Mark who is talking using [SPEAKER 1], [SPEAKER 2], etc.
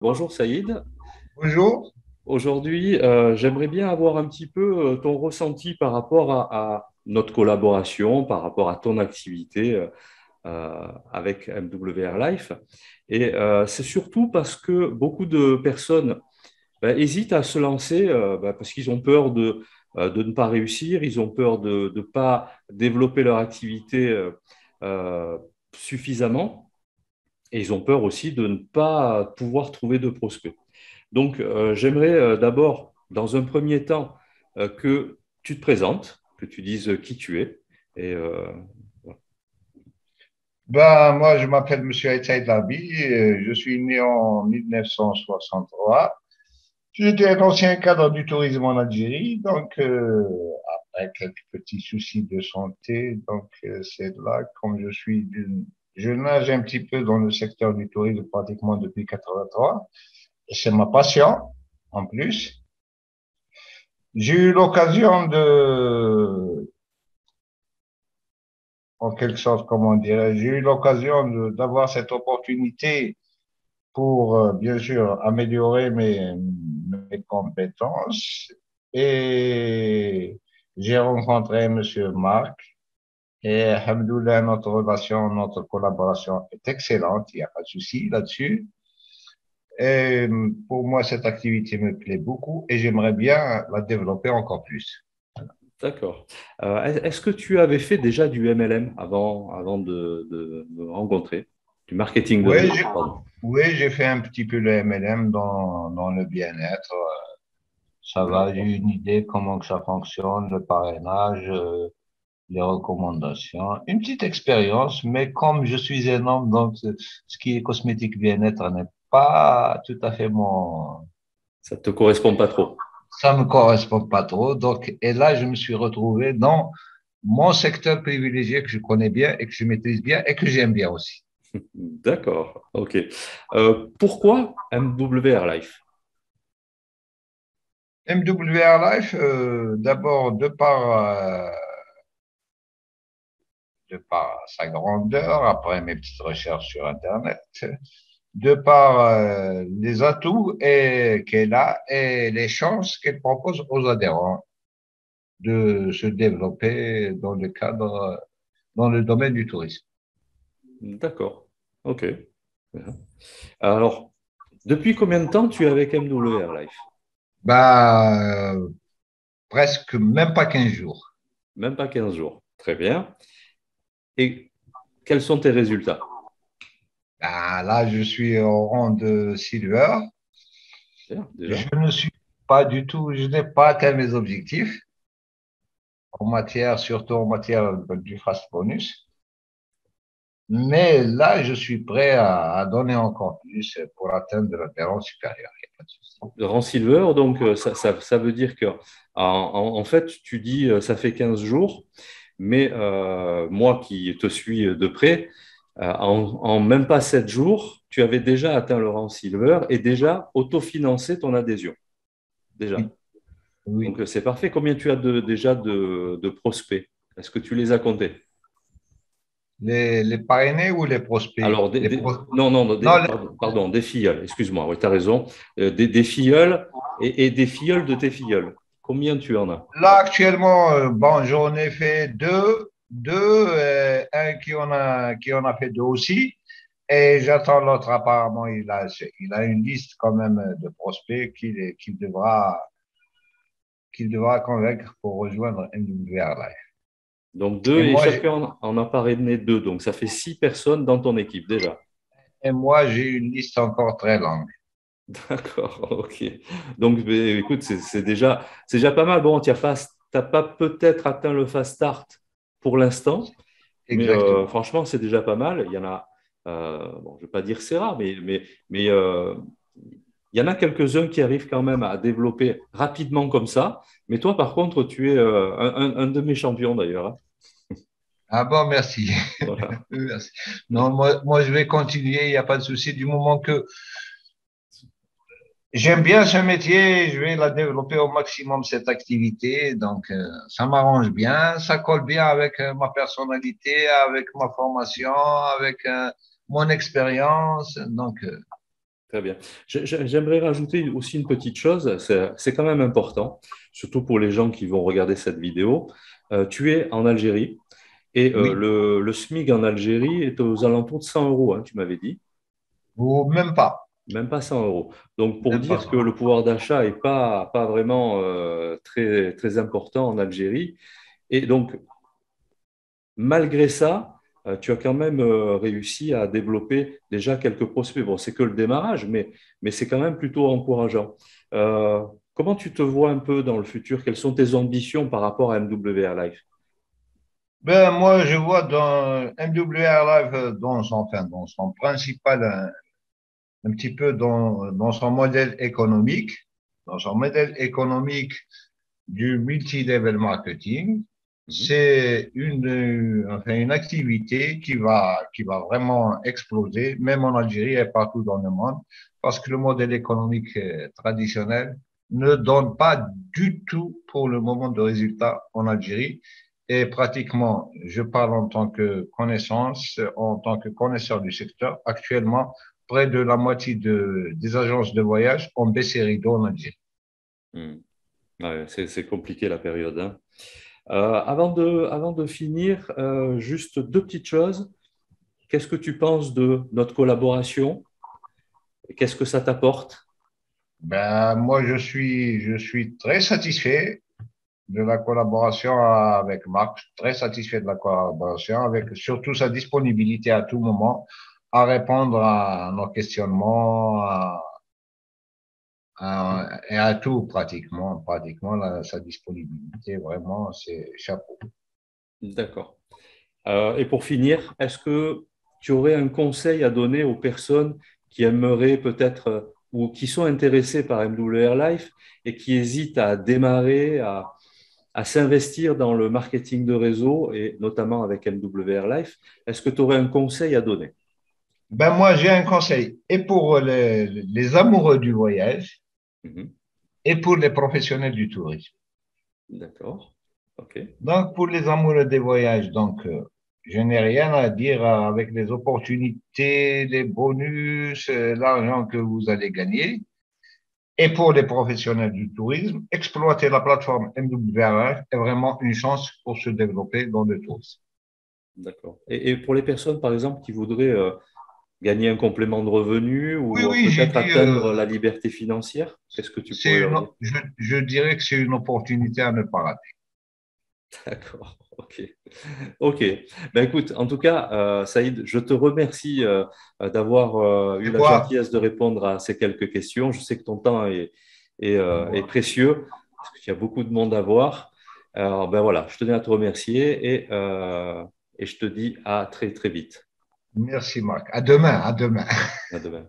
[SPEAKER 1] Bonjour Saïd.
[SPEAKER 2] Bonjour.
[SPEAKER 1] Aujourd'hui, j'aimerais bien avoir un petit peu ton ressenti par rapport à notre collaboration, par rapport à ton activité avec MWR Life. Et c'est surtout parce que beaucoup de personnes hésitent à se lancer parce qu'ils ont peur de ne pas réussir, ils ont peur de ne pas développer leur activité euh, suffisamment et ils ont peur aussi de ne pas pouvoir trouver de prospects. Donc, j'aimerais d'abord, dans un premier temps, que tu te présentes, que tu dises qui tu es. Et voilà.
[SPEAKER 2] Moi, je m'appelle Monsieur Aïtsaïd Labi. Je suis né en 1963. J'étais un ancien cadre du tourisme en Algérie. Après quelques petits soucis de santé, c'est là, comme je nage un petit peu dans le secteur du tourisme pratiquement depuis 83. Et c'est ma passion, en plus. J'ai eu l'occasion en quelque sorte, comment dirais j'ai eu l'occasion d'avoir cette opportunité pour, bien sûr, améliorer mes compétences. Et j'ai rencontré Monsieur Marc. Et alhamdoulilah, notre relation, notre collaboration est excellente. Il n'y a pas de souci là-dessus. Et pour moi, cette activité me plaît beaucoup et j'aimerais bien la développer encore plus.
[SPEAKER 1] D'accord. Est-ce que tu avais fait déjà du MLM avant de me rencontrer? Du marketing de
[SPEAKER 2] Oui,
[SPEAKER 1] réseau,
[SPEAKER 2] j'ai,
[SPEAKER 1] pardon.
[SPEAKER 2] oui, j'ai fait un petit peu le MLM dans le bien-être. Ça va, j'ai
[SPEAKER 1] D'accord.
[SPEAKER 2] une idée comment que ça fonctionne, le parrainage, les recommandations. Une petite expérience, mais comme je suis un homme, ce qui est cosmétique bien-être n'est pas tout à fait
[SPEAKER 1] Ça ne te correspond pas trop.
[SPEAKER 2] ça me correspond pas trop. Et là, je me suis retrouvé dans mon secteur privilégié que je connais bien et que je maîtrise bien et que j'aime bien aussi.
[SPEAKER 1] D'accord. OK. Pourquoi MWR Life?
[SPEAKER 2] MWR Life, d'abord, de par sa grandeur, après mes petites recherches sur Internet, de par les atouts qu'elle a et les chances qu'elle propose aux adhérents de se développer dans le domaine du tourisme.
[SPEAKER 1] D'accord. OK. Alors, depuis combien de temps tu es avec MWR Life?
[SPEAKER 2] Bah, presque même pas 15 jours.
[SPEAKER 1] Même pas 15 jours. Très bien. Et quels sont tes résultats?
[SPEAKER 2] Là, je suis au rang de silver.
[SPEAKER 1] Bien, déjà.
[SPEAKER 2] Je ne suis pas du tout, je n'ai pas atteint mes objectifs surtout en matière du fast bonus. Mais là, je suis prêt à donner encore plus pour atteindre le rang supérieur. Il n'y a pas de souci.
[SPEAKER 1] Rang silver, donc ça veut dire que, en fait, tu dis ça fait 15 jours, mais moi qui te suis de près, en même pas 7 jours, tu avais déjà atteint le rang silver et déjà autofinancé ton adhésion. Déjà.
[SPEAKER 2] Oui, oui.
[SPEAKER 1] Donc c'est parfait. Combien tu as déjà de prospects? Est-ce que tu les as comptés?
[SPEAKER 2] Les parrainés ou les prospects?
[SPEAKER 1] Alors, non, non, non,
[SPEAKER 2] Non,
[SPEAKER 1] pardon, des filleuls, excuse-moi, oui, tu as raison. Des filleuls et des filleuls de tes filleuls. Combien tu en as?
[SPEAKER 2] là, actuellement, bon, j'en ai fait deux, un qui en a fait deux aussi. Et j'attends l'autre, apparemment, il a une liste quand même de prospects qu'il devra convaincre pour rejoindre MWR Life.
[SPEAKER 1] Donc
[SPEAKER 2] Et
[SPEAKER 1] deux, et
[SPEAKER 2] moi,
[SPEAKER 1] chacun en a parrainé deux. Donc ça fait 6 personnes dans ton équipe déjà.
[SPEAKER 2] j'ai une liste encore très longue.
[SPEAKER 1] D'accord, ok. Donc écoute, c'est déjà pas mal. Bon, tu n'as pas peut-être atteint le fast start pour l'instant, mais
[SPEAKER 2] Exactement.
[SPEAKER 1] franchement, c'est déjà pas mal. Il y en a, bon, je ne vais pas dire c'est rare, mais il y en a quelques-uns qui arrivent quand même à développer rapidement comme ça. Mais toi, par contre, tu es un de mes champions d'ailleurs, hein.
[SPEAKER 2] Ah bon, merci.
[SPEAKER 1] Voilà.
[SPEAKER 2] Merci. Non, moi, je vais continuer, il n'y a pas de souci. Du moment que j'aime bien ce métier, je vais la développer au maximum, cette activité. Ça m'arrange bien, ça colle bien avec ma personnalité, avec ma formation, avec mon expérience.
[SPEAKER 1] Très bien. J'aimerais rajouter aussi une petite chose, c'est quand même important, surtout pour les gens qui vont regarder cette vidéo. Tu es en Algérie et
[SPEAKER 2] Oui,
[SPEAKER 1] le SMIC en Algérie est aux alentours de 100 euros, hein, tu m'avais dit,
[SPEAKER 2] ou même pas,
[SPEAKER 1] même pas 100 euros. Donc, pour
[SPEAKER 2] même pas
[SPEAKER 1] dire que
[SPEAKER 2] ça.
[SPEAKER 1] le pouvoir d'achat n'est pas vraiment très, très important en Algérie. Et donc, malgré ça, tu as quand même réussi à développer déjà quelques prospects. Bon, c'est que le démarrage, mais c'est quand même plutôt encourageant. Comment tu te vois un peu dans le futur? Quelles sont tes ambitions par rapport à MWR Life?
[SPEAKER 2] Ben, moi, je vois dans MWR Live, dans son principal, un petit peu dans son modèle économique, dans son modèle économique du multi-level marketing.
[SPEAKER 1] Mhm.
[SPEAKER 2] C'est enfin, une activité qui va vraiment exploser, même en Algérie et partout dans le monde, parce que le modèle économique traditionnel ne donne pas du tout pour le moment de résultats en Algérie. Et pratiquement, je parle en tant que connaissance, en tant que connaisseur du secteur, actuellement, près de la moitié des agences de voyage ont baissé rideau en Algérie.
[SPEAKER 1] Mhm. Ouais, c'est compliqué la période, hein. Avant de finir, juste deux petites choses. Qu'est-ce que tu penses de notre collaboration? Et qu'est-ce que ça t'apporte?
[SPEAKER 2] Ben, moi, je suis très satisfait de la collaboration avec Marc, très satisfait de la collaboration, avec surtout sa disponibilité à tout moment à répondre à nos questionnements, et à tout pratiquement sa disponibilité, vraiment, c'est chapeau.
[SPEAKER 1] D'accord. Et pour finir, est-ce que tu aurais un conseil à donner aux personnes qui aimeraient peut-être ou qui sont intéressées par MWR Life et qui hésitent à démarrer, à s'investir dans le marketing de réseau et notamment avec MWR Life? Est-ce que tu aurais un conseil à donner?
[SPEAKER 2] Ben, moi, j'ai un conseil, et pour les amoureux du voyage,
[SPEAKER 1] Mhm.
[SPEAKER 2] et pour les professionnels du tourisme.
[SPEAKER 1] D'accord. OK.
[SPEAKER 2] Donc, pour les amoureux des voyages, je n'ai rien à dire avec les opportunités, les bonus, l'argent que vous allez gagner. Et pour les professionnels du tourisme, exploiter la plateforme MWR est vraiment une chance pour se développer dans le tourisme.
[SPEAKER 1] D'accord. Et pour les personnes, par exemple, qui voudraient gagner un complément de revenu
[SPEAKER 2] Oui,
[SPEAKER 1] ou
[SPEAKER 2] oui, j'ai
[SPEAKER 1] peut-être
[SPEAKER 2] dit,
[SPEAKER 1] atteindre la liberté financière, qu'est-ce que tu pourrais leur dire?
[SPEAKER 2] je dirais que c'est une opportunité à ne pas rater.
[SPEAKER 1] D'accord, ok. Ok. Ben écoute, en tout cas, Saïd, je te remercie d'avoir eu
[SPEAKER 2] C'est
[SPEAKER 1] la
[SPEAKER 2] quoi?
[SPEAKER 1] gentillesse de répondre à ces quelques questions. Je sais que ton temps est précieux, parce qu'il y a beaucoup de monde à voir. Alors, ben voilà, je tenais à te remercier et je te dis à très, très vite.
[SPEAKER 2] Merci, Marc. À demain, à demain.
[SPEAKER 1] À demain.